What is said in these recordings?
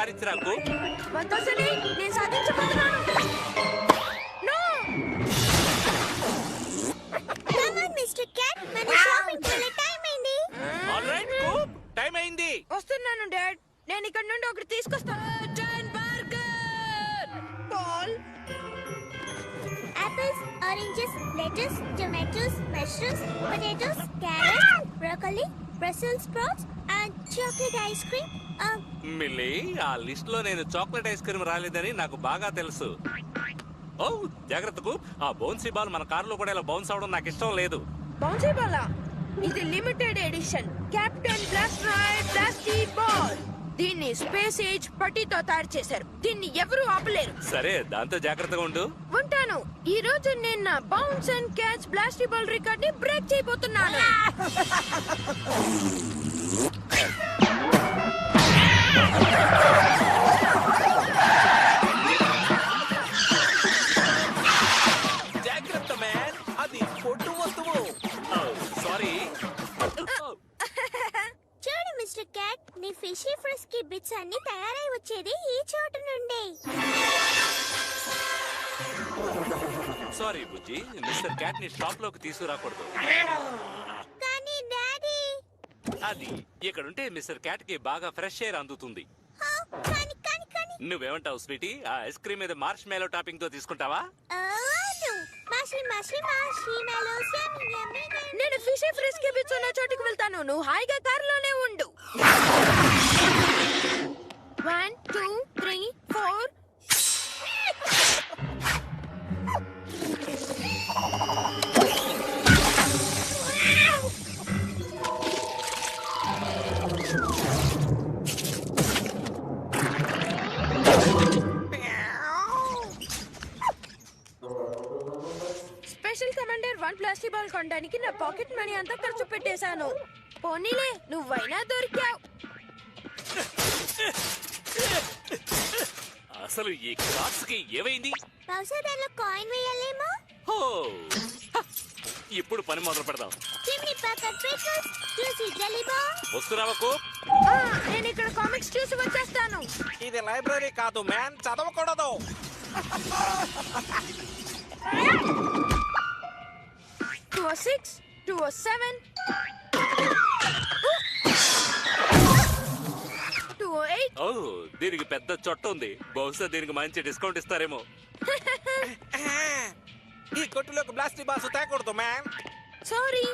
కారిచ్చిరాకు. నేను సాధించబోతున్నాను. టైం అయింది. వస్తున్నాను డాడ్. నేను ఇక్కడ నుండి ఒకటి తీసుకొస్తాను. Apples, oranges, lettuce, tomatoes, mushrooms, potatoes, carrots, broccoli, Brussels sprouts, and chocolate ice cream. Milli, ఆ లిస్ట్ లో నేను చాక్లెట్ ఐస్ క్రీమ్ రాలేదని నాకు బాగా తెలుసు. ఓ జాగ్రత్తకు, ఆ బౌన్సీ బాల్ మన కారులో కూడా ఇలా బౌన్స్ అవడం నాకు ఇష్టం లేదు. బౌన్సీ బాల్ ఇది లిమిటెడ్ ఎడిషన్ కెప్టెన్ బ్లాస్టీ బాల్. దీన్ని స్పేస్ ఏజ్ పట్టీతో తయారు చేశారు. దీన్ని ఎవరు ఆపలేరు. సరే, దాంతో జాగ్రత్తగా ఉండు. ఉంటాను. ఈ రోజు నేను నా bounce and catch Blasty ball record ని బ్రేక్ చేయబోతున్నాను. జాగ్రత్త మ్యాన్, అది పొట్టు వస్తువు. సారీ. చూడు మిస్టర్ క్యాట్, నీ ఫిషీ ఫ్రెస్కీ బిట్స్ అన్ని తయారై వచ్చేది ఈ చోటు నుండే. సారీ బుజ్జి, మిస్టర్ క్యాట్ ని షాప్ లోకి తీసుకురాకూడదు. కానీ డాడీ, అది ఇక్కడుంటే మిస్టర్ క్యాట్ కి బాగా ఫ్రెష్ ఎయిర్ అందుతుంది. కానీ కానీ కానీ నువ్వేమంటావు స్వీటీ? ఆ ఐస్ క్రీమ్ మీద మార్ష్ మేలో టాపింగ్ తో తీసుకుంటావా? నేను ఫిషీ ఫ్రెస్కీ బిట్స్ ఉన్న చోటుకు వెళ్తాను. నువ్వు హాయిగా కారులోనే ఉండు. 1 2 3 4. స్పెషల్ కమాండర్ 1 ప్లాస్టిక్ బాల్ కొనడానికి నా పాకెట్ మనీ అంతా ఖర్చు పెట్టేశాను. పోనీలే, నువ్వైనా దొరికావు. అసలు ఈ కార్డ్స్ కి ఏమైంది? బహుశా దానిలో కాయిన్ వేయాలేమో. హో, ఇప్పుడు పని మొదలు పెడదాం. Chimney pocket pickles, juicy jelly ball. వస్తున్నావా? నేను ఇక్కడ కామిక్స్ చూసి వచ్చేస్తాను. ఇది లైబ్రరీ కాదు మ్యాన్, చదవకూడదు. 206 207 208. ఓ, దీనికి పెద్ద చొట్ట ఉంది. బహుశా దీనికి మంచి డిస్కౌంట్ ఇస్తారేమో. ఈ కొట్టులోకి బ్లాస్టీ బాల్స్ తేకూడదు man. Sorry.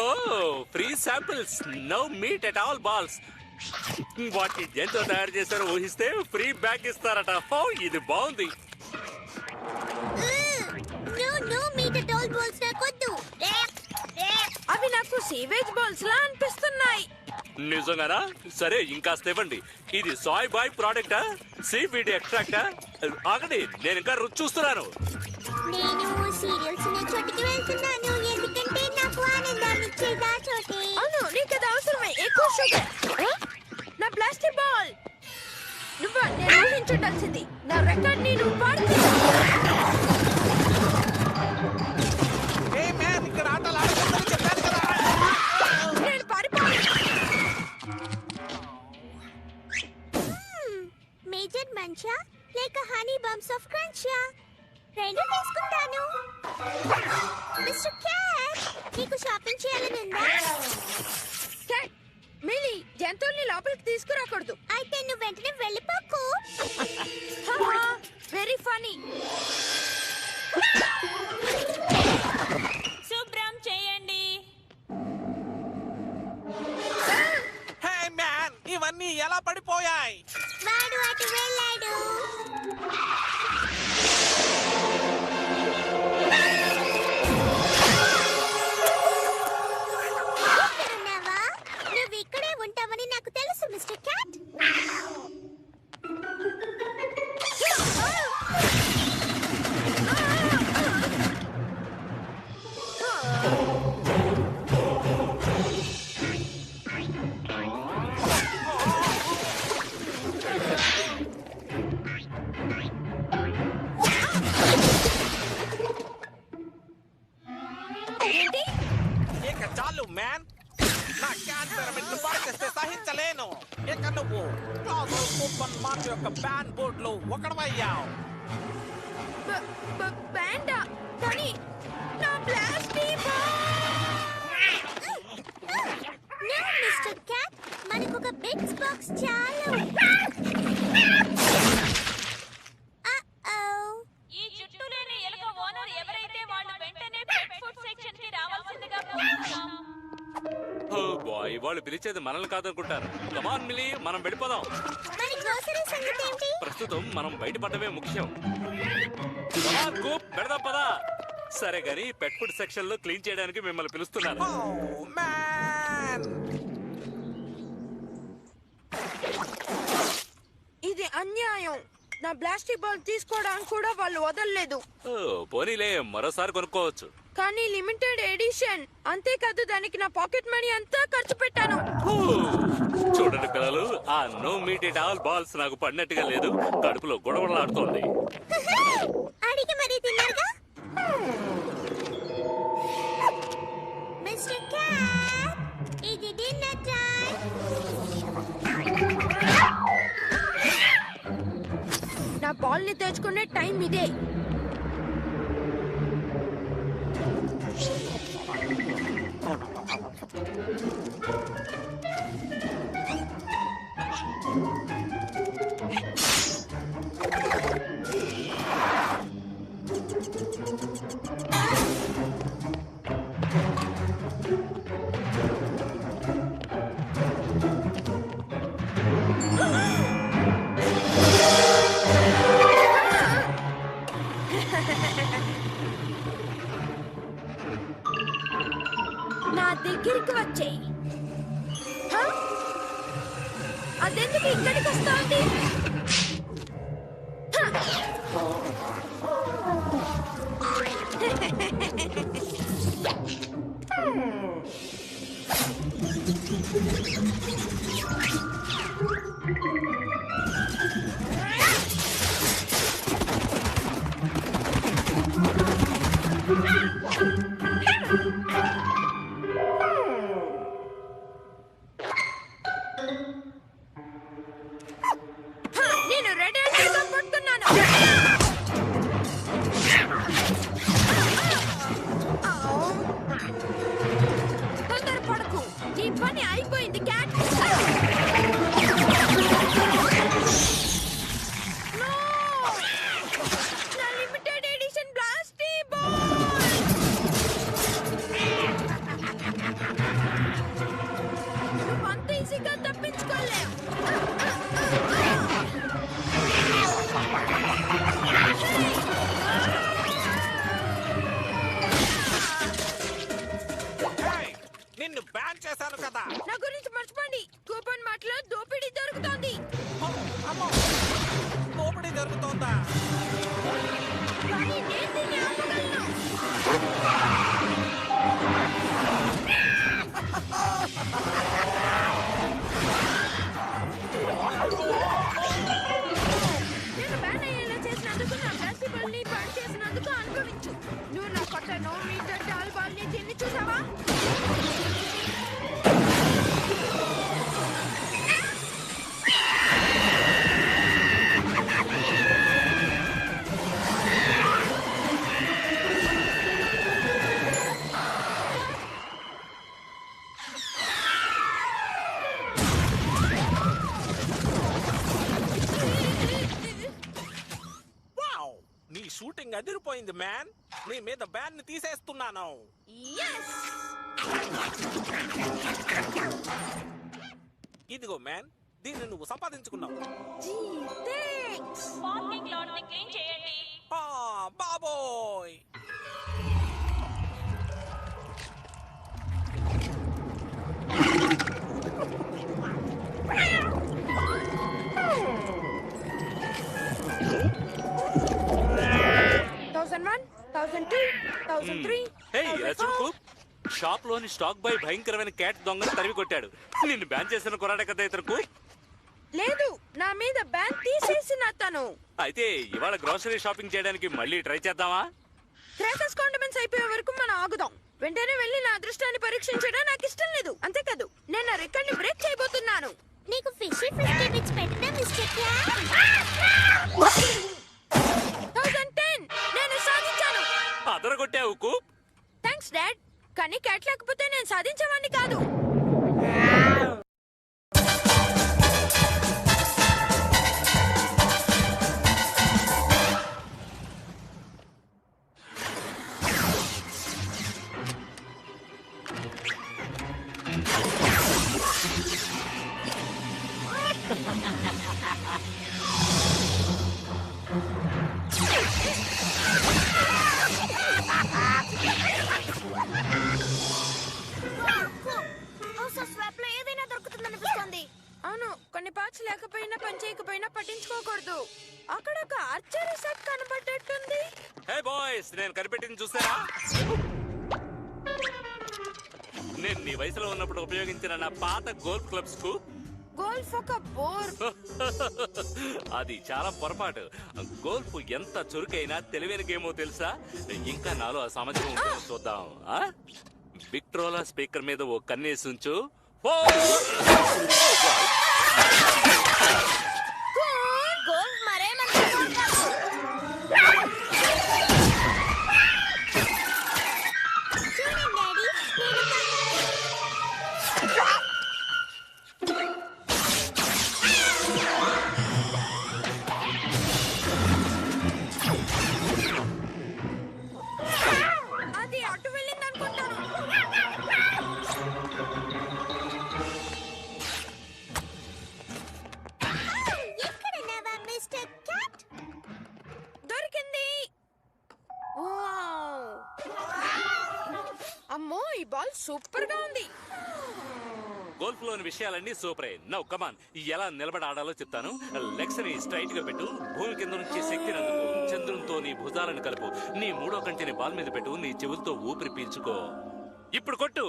Oh, free samples, no meat at all balls. వాటిని ఎంతో తయారు చేశారో ఊహిస్తే ఫ్రీ బ్యాగ్ ఇస్తారట. ఓ, ఇది బాగుంది. No meat at all balls నాకొద్దు. అవి నాకు సీవేజ్ బాల్స్ లా అనిపిస్తున్నాయి. నిజంగానా? సరే, ఇంకాస్త ఇవ్వండి. ఇది సాయ్ బాయ్ ప్రోడక్టా, సీవీడ్ ఎక్స్ట్రాక్టా? ఆగండి, నేను ఇంకా రుచి చూస్తున్నాను. నేను సీరియల్స్ ని చోటికి వెళ్తున్నాను, ఎందుకంటే నాకు ఆనందాన్ని ఇచ్చేదా చోటే. అవును, నీకు అది అవసరమే. ఎక్కువ షుగర్. నా ప్లాస్టిక్ బాల్ నువ్వు నేను ఊహించుండాల్సింది. నా రికార్డ్ ని నువ్వు ఏ మ్యాన్, ఇక్కడ ఆటలు ఆడకూడదని చెప్పాను కదా. నేను పారిపోయి. మేజర్ మంచా లేక హనీ బంప్స్ ఆఫ్ క్రంచా? రెండు తీసుకుంటాను. మిస్టర్ క్యాట్, నీకు షాపింగ్ చేయాలని ఉందా? క్యాట్, మిలీ, జంతువుల్ని లోపలికి తీసుకురాకూడదు. అయితే నువ్వు వెంటనే వెళ్ళిపోకు. Very funny. శుభ్రం చేయండి. హే మ్యాన్, ఇవన్నీ ఎలా పడిపోయాయి? వాడు అటు వెళ్ళాడు. ఇక్కడున్నావా? నువ్వు ఇక్కడే ఉంటావని నాకు తెలుసు మిస్టర్ క్యాట్. ఏంటి? ఇక చాలు మ్యాన్. నా క్యాన్ పిరమిడ్ ను పాడు చేస్తే సహించలేను. ఇక నువ్వు క్లాస్ కూపన్ మార్క్ యొక్క బ్యాన్ బోర్డ్ లో ఒకడవయ్యావు. బ్యాండా కానీ నా బ్లాస్టీ నో మిస్టర్ క్యాట్, మనకు ఒక బిగ్ బాక్స్ చాలు. ఈ జుట్టు లేని ఎలుక ఓనర్ ఎవరైతే వాళ్ళు వెంటనే పెట్ ఫుడ్ సెక్షన్ కి రావాల్సిందిగా కోరుతున్నాం. ఓ బాయ్, వాళ్ళు పిలిచేది మనల్ని కాదనుకుంటారు. కమాన్ మిలీ, మనం వెళ్ళిపోదాం. మరి గ్రోసరీ సంగతి ఏంటి? ప్రస్తుతం మనం బయటపడమే ముఖ్యం. కమాన్ కూప్, పెడదాం పదా. సరే గాని పెట్ ఫుడ్ సెక్షన్ లో క్లీన్ చేయడానికి మిమ్మల్ని పిలుస్తున్నారు. ఓ మ్యాన్, ఇది అన్యాయం. నా బ్లాస్టిక్ బాల్ తీసుకోవడానికి కూడా వాళ్ళు వదలలేదు. ఓ, పోనీలే, మరోసారి కొనుక్కోవచ్చు. కానీ లిమిటెడ్ ఎడిషన్. అంతేకాదు దానికి నా పాకెట్ మనీ అంతా ఖర్చు పెట్టాను. ఓ, చూడండి పిల్లలు, ఆ no meat it all balls నాకు పడినట్టుగా లేదు. కడుపులో గొడవలాడుతోంది. అడిగి మరీ తిన్నారుగా. మిస్టర్ క్యాట్, ఇది డిన్నర్ టైం. నా బాల్ ని తెచ్చుకునే టైం ఇదే. నా దగ్గరికి వచ్చేయి. అదెందుకు ఇక్కడికి వస్తుంది? నేను రెడ్ హ్యాండ్ పట్టుకున్నాను. తొందర పడకు, నీ పని అయిపోయింది క్యాట్. No! నా లిమిటెడ్ ఎడిషన్ బ్లాస్టీ బాల్. నువ్వు అంత ఈజీగా తప్పించుకోలేవు. హేయ్, నిన్ను బ్యాన్ చేశాను కదా. నా గురించి మర్చిపోండి. కూపన్ మాటలో దోపిడీ దొరుకుతోంది. ఓ, అమ్మో, దోపిడీ జరుగుతోందా? కానీ నేను దీన్ని ఆపగలను. నేను బ్యాన్ అయ్యేలా చేసినందుకు, నా బ్లాస్టీ బాల్ ని బ్యాన్ చేసినందుకు అనుభవించు. నువ్వు నా కొత్త నో మీటర్ డాల్ బాల్ ని తిని చూసావా? వావ్, నీ షూటింగ్ అదిరిపోయింది మ్యాన్. నీ మీద బ్యాన్ ని తీసేస్తున్నాను. Yes! ఇదిగో మ్యాన్, దీన్ని నువ్వు సంపాదించుకున్నావు. Gee, thanks! పార్కింగ్ లాట్ ని క్లీన్ చేయండి. ఆ, బాబోయ్. షాప్ లోని స్టాక్ బాయ్ భయంకరమైన క్యాట్ దొంగను తరిమి కొట్టాడు. నిన్ను బ్యాన్ చేసిన కొరాడే కదా ఇతరుకు. లేదు, నా మీద బ్యాన్ తీసేసిన అతను. అయితే ఇవాళ గ్రోసరీ షాపింగ్ చేయడానికి మళ్ళీ ట్రై చేద్దామా? క్రాకర్స్ కాండిమెంట్స్ అయిపోయే వరకు మనం ఆగుదాం. వెంటనే వెళ్ళి నా అదృష్టాన్ని పరీక్షించడం నాకు ఇష్టం లేదు. అంతేకాదు నేను నా రికార్డ్ ని బ్రేక్ చేయబోతున్నాను. నీకు ఫిషీ 50 బిట్స్ పెట్టినా మిస్టర్ క్యాట్. 1010 నేను సాధించాను. అదరగొట్టావు కూప్. Thanks dad. కానీ క్యాట్ లేకపోతే నేను సాధించేవాడిని కాదు. హౌస్ ఆఫ్ స్వాప్ లో ఏదైనా దొరుకుతుందనిపిస్తోంది. అవును, కొన్ని పార్ట్స్ లేకపోయినా పని చేయకపోయినా పట్టించుకోకూడదు. అక్కడ ఒక ఆర్చరీ సెట్ కనబడ్డట్టుంది. హే బాయ్స్, నేను కనిపెట్టింది చూసారా? నేను నీ వయసులో ఉన్నప్పుడు ఉపయోగించిన నా పాత గోల్ఫ్ క్లబ్స్ కు గోల్ఫ్ ఒక బోర్. అది చాలా పొరపాటు. గోల్ఫ్ ఎంత చురుకైనా తెలివైన గేమో తెలుసా? ఇంకా నాలో ఆ సామర్థ్యం ఉంటుందో చూద్దాం. విక్ట్రోలా స్పీకర్ మీద ఓ కన్నేసి ఉంచు. గోల్ఫ్ మరేమంటే చూడండి డాడీ, అది అటు వెళ్ళింది అనుకుంటాను. ఎక్కడున్నావా మిస్టర్ క్యాట్? దొరికింది. వావ్! అమ్మో, ఈ బాల్ సూపర్ గా ఉంది. గోల్ఫ్ లోని విషయాలన్నీ సూపరే. నౌ కమాన్, ఎలా నిలబడి ఆడాలో చెప్తాను. లెగ్స్ ని స్ట్రైట్ గా పెట్టు. భూమి కింద నుంచి శక్తిని అందుకో. చంద్రునితో నీ భుజాలను కలుపు. నీ మూడో కంటిని బాల్ మీద పెట్టు. నీ చెవులతో ఊపిరి పీల్చుకో. ఇప్పుడు కొట్టు.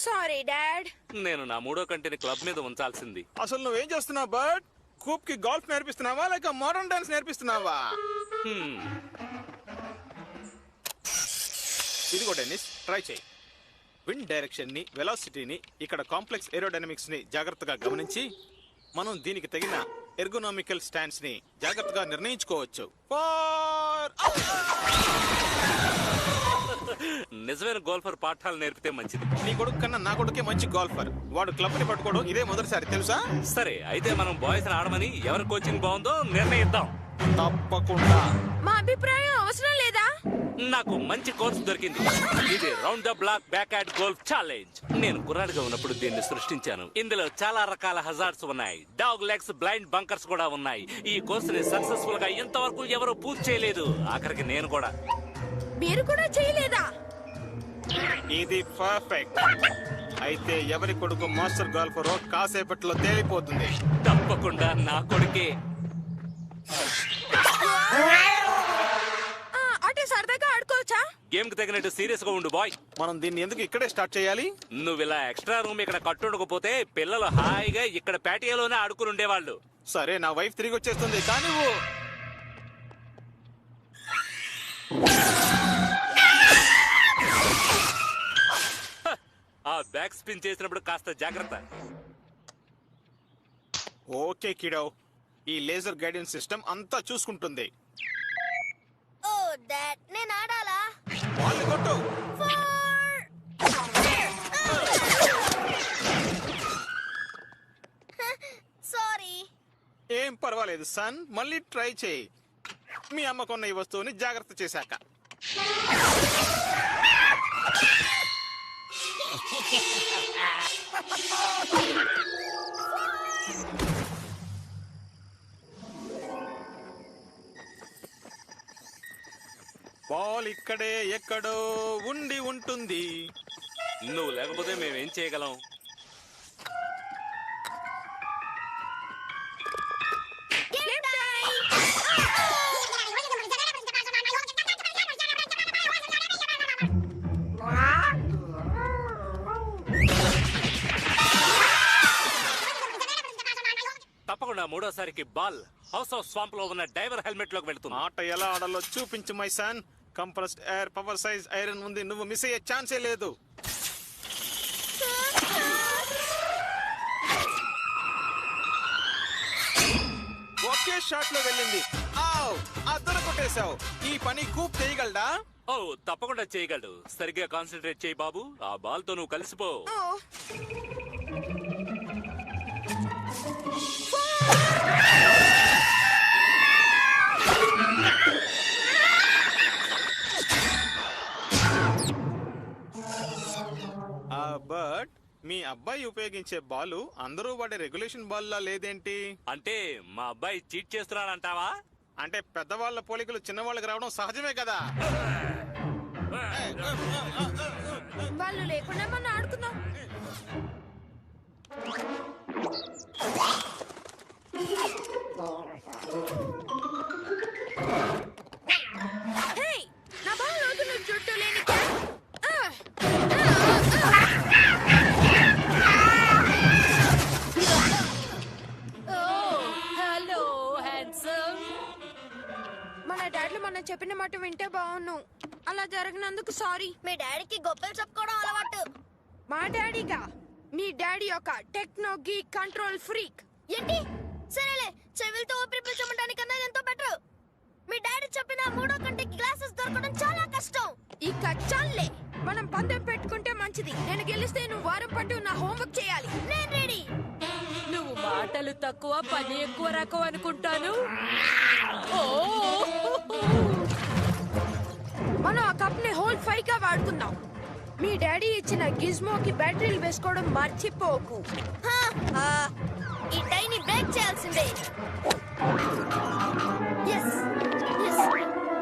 Sorry dad. నేను నా మూడో కంటిని క్లబ్ మీద ఉంచాల్సింది. అసలు నువ్వేం చేస్తున్నావు బర్డ్? కూప్ కి గోల్ఫ్ నేర్పిస్తున్నావా లేక మోడర్న్ డాన్స్ నేర్పిస్తున్నావా? హ్మ్. ఇదిగో డెన్నిస్, ట్రై చేయి. విండ్ డైరెక్షన్ ని, వెలాసిటీని, ఇక్కడ కాంప్లెక్స్ ఏరోడైనమిక్స్ ని జాగ్రత్తగా గమనించి మనం దీనికి తగిన ఎర్గోనామికల్ స్టాండ్స్ ని జాగ్రత్తగా నిర్ణయించుకోవచ్చు. నిజమైన గోల్ఫర్ పాఠాలు నేర్పితే మంచిది. నీ కొడుకు కన్నా నా కొడుకే మంచి గోల్ఫర్. వాడు క్లబ్ ని పట్టుకోవడం ఇదే మొదటిసారి, తెలుసా? సరే, అయితే మనం బాయ్స్ ఆడమని ఎవరి కోచింగ్ బాగుందో నిర్ణయిద్దాం. తప్పకుండా. మా అభిప్రాయం అవసరం లేదా? నాకు మంచి కోర్స్ దొరికింది. ఇది round the block back hand golf challenge. నేను కుర్రాడిగా ఉన్నప్పుడు దీన్ని సృష్టించాను. ఇందులో చాలా రకాల హజార్డ్స్ ఉన్నాయి. డాగ్ లెగ్స్, బ్లైండ్ బంకర్స్ కూడా ఉన్నాయి. ఈ కోర్సుని సక్సెస్ఫుల్ గా ఇంతవరకు ఎవరు పూర్తి చేయలేదు. ఆఖరికి నేను కూడా. మీరు కూడా చేయలేదా? ఇది పర్ఫెక్ట్. అయితే ఎవరి కొడుకు మాస్టర్ గోల్ఫరో కాసేపట్లో తేలిపోతుంది. తప్పకుండా నా కొడుకే. అటు సరదాగా ఆడుకోవచ్చా? గేమ్ కి తగినట్టు సీరియస్ గా ఉండు బాయ్. మనం దీన్ని ఎందుకు ఇక్కడే స్టార్ట్ చేయాలి? నువ్వు ఇలా ఎక్స్ట్రా రూమ్ ఇక్కడ కట్టుండకపోతే పిల్లలు హాయిగా ఇక్కడ పేటియాలోనే ఆడుకుని ఉండేవాళ్ళు. సరే, నా వైఫ్ తిరిగి వచ్చేస్తుంది కానీ ఆ బ్యాక్ స్పిన్ చేసినప్పుడు కాస్త జాగ్రత్త. ఓకే కిడో, ఈ లేజర్ గైడెన్స్ సిస్టమ్ అంతా చూసుకుంటుంది. ఓ డాడ్, నేను ఆడాలా? వాళ్ళు కొట్టు. సారీ. ఏం పర్వాలేదు సన్, మళ్ళీ ట్రై చేయి. మీ అమ్మ కొన్న ఈ వస్తువుని జాగ్రత్త చేశాక. బాల్ ఇక్కడే ఎక్కడో ఉండి ఉంటుంది. నువ్వు లేకపోతే మేమేం చేయగలం? తప్పకుండా మూడోసారికి బాల్ హౌస్ ఆఫ్ స్వాంప్ లో ఉన్న డైవర్ హెల్మెట్ లోకి వెళ్తుంది. ఆట ఎలా ఆడాలో చూపించు my son. Compressed air, power size iron ఉంది, నువ్వు మిస్ అయ్యే ఛాన్సే లేదు. ఒకే షాట్ లో వెళ్ళింది. అద్దరు కొట్టేశావు. ఈ పని కూప్ చేయగలడా? ఓ తప్పకుండా చేయగలడు. సరిగ్గా కాన్సన్ట్రేట్ చేయి బాబు. ఆ బాల్ తో నువ్వు కలిసిపో. బట్ మీ అబ్బాయి ఉపయోగించే బాలు అందరూ వాడే రెగ్యులేషన్ బాల్ లా లేదేంటి? అంటే మా అబ్బాయి చీట్ చేస్తున్నాడంటావా? అంటే పెద్దవాళ్ళ పోలికలు చిన్నవాళ్ళకి రావడం సహజమే కదా. వాళ్ళు లేకుండా మనం ఆడుకుందాం. హే, నా బాల్ వదులు చుట్టూ లేని క్యాట్. Hello handsome. మన డాడీలు మనం చెప్పిన మాట వింటే బాగున్ను. అలా జరిగినందుకు సారీ. మీ డాడీకి గొప్పలు చెప్పుకోవడం అలవాటు. మా డాడీగా? మీ డాడీ ఒక టెక్నోగీ కంట్రోల్ ఫ్రీక్. ఏంటి? సరేలే, చెవులతో ఊపిరి పీల్చమటానికన్నా ఎంతో బెటర్. మీ డాడీ చెప్పిన మూడో కంటికి గ్లాసెస్ దొరకడం చాలా కష్టం. ఇక చాలే, మనం పందెం పెట్టుకుంటే మంచిది. నేను గెలిస్తే నువ్వు వారం పాటు నా హోంవర్క్ చేయాలి. నేను రెడీ. నువ్వు మాటలు తక్కువ పని ఎక్కువ రకం అనుకుంటాను. ఓ మనం ఆ కప్ ని హోల్ 5 గా వాడుకుందాం. మీ డాడీ ఇచ్చిన గిజ్మోకి బ్యాటరీలు వేసుకోవడం మర్చిపోకు. ఈ టైని బ్రేక్ చేయాల్సిందే. yes yes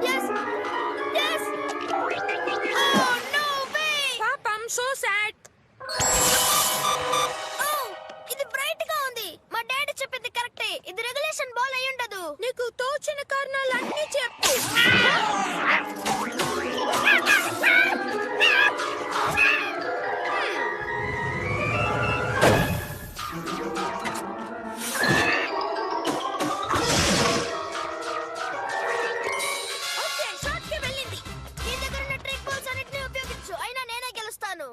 yes yes. oh no way. పాప ఐమ్ సో సాడ్. ఇది బ్రైట్ గా ఉంది. మా డాడీ చెప్పింది కరెక్టే. ఇది రెగ్యులేషన్ బాల్ అయి ఉండదు. నీకు తోచిన కారణాలన్నీ చెప్పు. ఓకే, షాట్ కి వెళ్ళింది. నీ దగ్గర ఉన్న ట్రిక్ బాల్స్ అన్నిటిని ఉపయోగించు. అయినా నేనే గెలుస్తాను.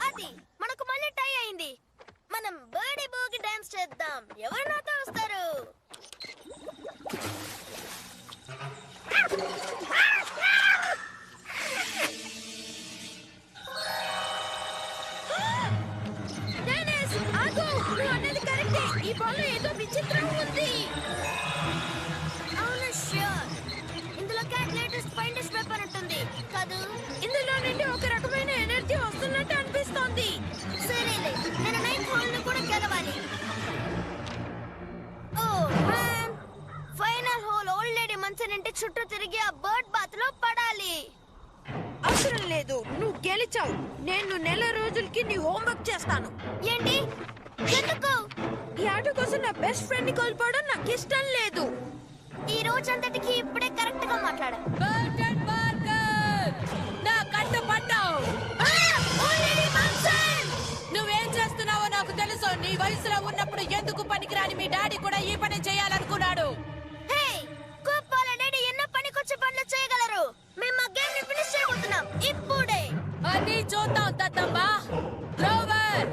అది మనకు మళ్ళీ టై అయింది. మనం బర్డీ బోగి డాన్స్ చేద్దాం. ఎవరు నాతో వస్తారు? డెనిస్, ఆగు. నువ్వు అన్నది కరెక్టే. ఈ బాల్ ఏదో విచిత్రం ఉంది. అవును, ష్యూర్. ఇందులో క్యాట్ లేటెస్ట్ ఫైండెస్ట్ వెపన్ ఉంటుంది కాదు? ఇందులో నుండి ఒక రకమైన ఎనర్జీ వస్తున్నట్టు అనిపిస్తోంది. సరేలే, నేను నైట్ హాల్ ను కూడా గెలవాలి. Oh man, final hole old lady మంచం ఇంటి చుట్టూ తిరిగి ఆ బర్డ్ బాత్ లో పడాలి. అవసరం లేదు, నువ్వు గెలిచావు. నేను నెల రోజులకి నీ హోంవర్క్ చేస్తాను. ఏంటి? ఎందుకు? ఈ ఆట కోసం నా బెస్ట్ ఫ్రెండ్ ని కోల్పోవడం నాకు ఇష్టం లేదు. ఈ రోజంతటికి ఇప్పుడే కరెక్ట్ గా మాట్లాడా. బర్టన్ బార్కర్, నా కంట పడ్డావు. నువ్వేం చేస్తున్నావో నాకు తెలుసు. నీ వయసులో ఉన్నప్పుడు ఎందుకు పనికిరాని మీ డాడీ కూడా ఈ పని చేయాలనుకున్నాడు. హే, కోపాల డాడీ ఎన్నో పనికొచ్చే పనులు చేయగలరు. మేము మా గేమ్ ని ఫినిష్ చేయబోతున్నాం ఇప్పుడే. అది చూద్దాం తత్తమ్మా. Rover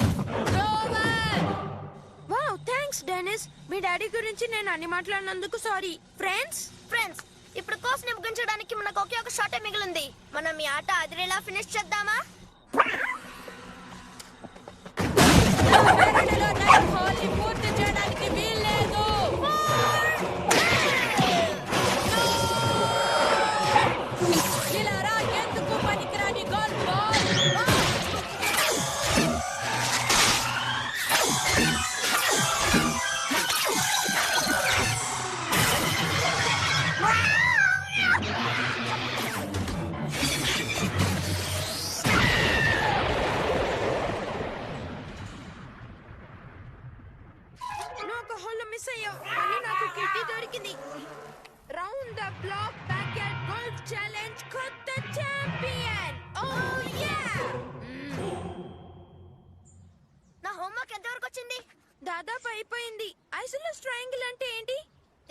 rover. Wow, thanks Denis. మీ డాడీ గురించి నేను అన్ని మాట్లాడినందుకు సారీ. ఫ్రెండ్స్, ఇప్పుడు కోర్స్ ని ముగించడానికి మనకు ఒకే ఒక షాటే మిగిలింది. మనం ఈ ఆట అదిరేలా ఫినిష్ చేద్దామా? వేరేలో నైట్ హాల్ ని పూర్తి చేయడానికి వీల్లేదు. ఇలా రా, ఎందుకు పనికిరాని గోల్ఫ్ బాల్. దొరికింది. Round the block backyard golf challenge కొత్త ఛాంపియన్. Oh yeah! నా హోంవర్క్ ఎంతవరకు వచ్చింది? దాదాపు అయిపోయింది. ఐసోలేస్ ట్రయాంగిల్ అంటే ఏంటి?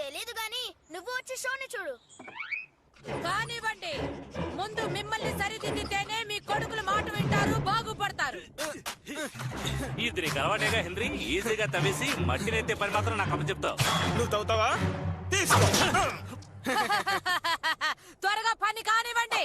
తెలీదు గాని నువ్వు వచ్చి షోని చూడు. కానివ్వండి, ముందు మిమ్మల్ని సరిదిద్దితేనే మీ కొడుకుల మాట వింటారు, బాగుపడతారు. ఇది నీకు అలవాటేగా హెన్రీ, ఈజీగా తవ్వేసి మట్టినైతే పని మాత్రం నాకు అప్పచెప్తావు. నువ్వు తవ్వుతావా? తీసుకో. త్వరగా పని కానివ్వండి.